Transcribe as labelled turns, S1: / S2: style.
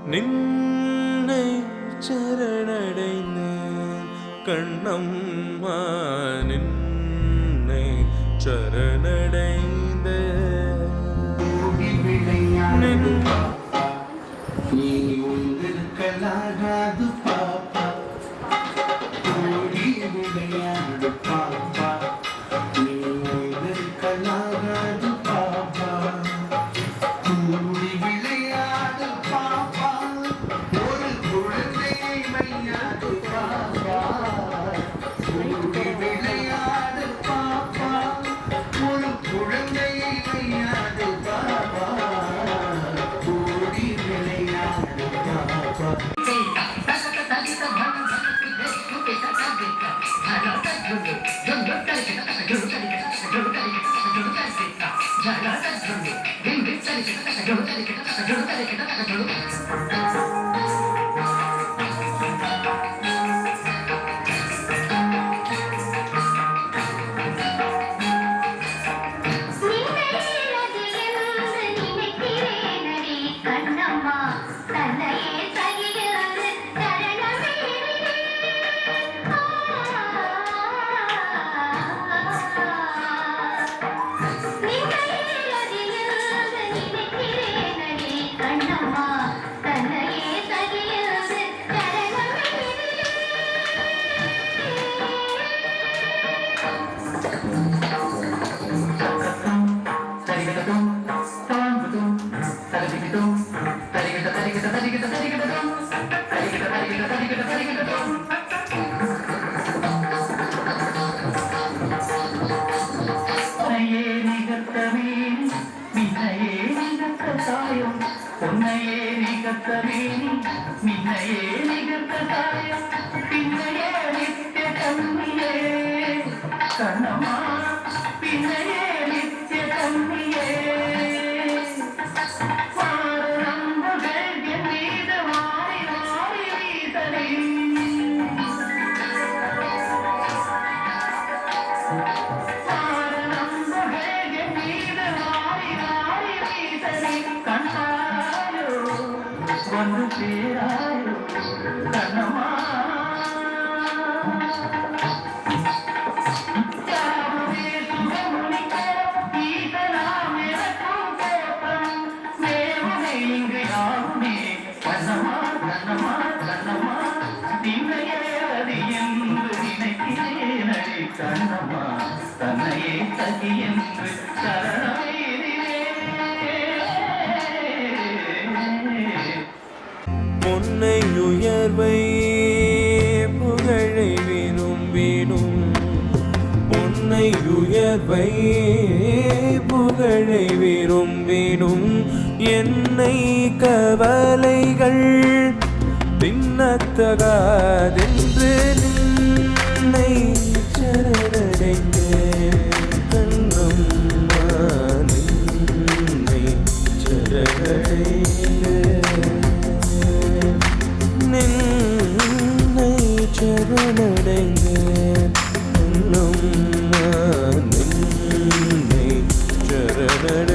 S1: நின்னை சரணடைந்தேன் கண்ணம்மா நின்னை சரணடைந்த
S2: நீ உந்திருக்கலாகாது பாப்பா கூடி விளையாடு பாப்பா நீ உந்திருக்கலாகாது பாப்பா கூடி விளையாடு பாப்பா ஒரு குழந்தையை வையாது பாப்பா கூடி விளையாடு பாப்பா ஒரு குழந்தையை வையாது பாப்பா கூடி விளையாடு பாப்பா
S3: உன்னையே நிகழ்த்தவே நின்னையே நிகழ்த்தாயம் பின்னையே நித்திய கண்ணியே கண்ணம்மா பின்னையே நித்திய கண்ணியே மாறம்புகள் என் மீது மாறி மாறி வீசலே மாறம்புகள் என் மீது மாறி மாறி வீசலே கண்ணா வந்து சேராயோ கண்ணம்மா யாருமே சுகமுனிக்க ஈசலாம் எனக்கும் கோபம் மேவுமே இங்கு யாருமே கண்ணம்மா கண்ணம்மா கண்ணம்மா திண்ணையே அது என்று நினைக்கிறேனே கண்ணம்மா தன்னையே தகி என்று சரணமே
S1: பொன்னை உயர்வை புகழை விரும்பினும் பொன்னை உயர்வை புகழை விரும்பினும் என்னை கவலைகள் பின்னத்தகாதென்று நின்னை சரணடைந்த கண்ணம்மா நின்னை சரணடைந்த நின்னை சரணடைந்தேன் நின்னை சரணடைந்தேன்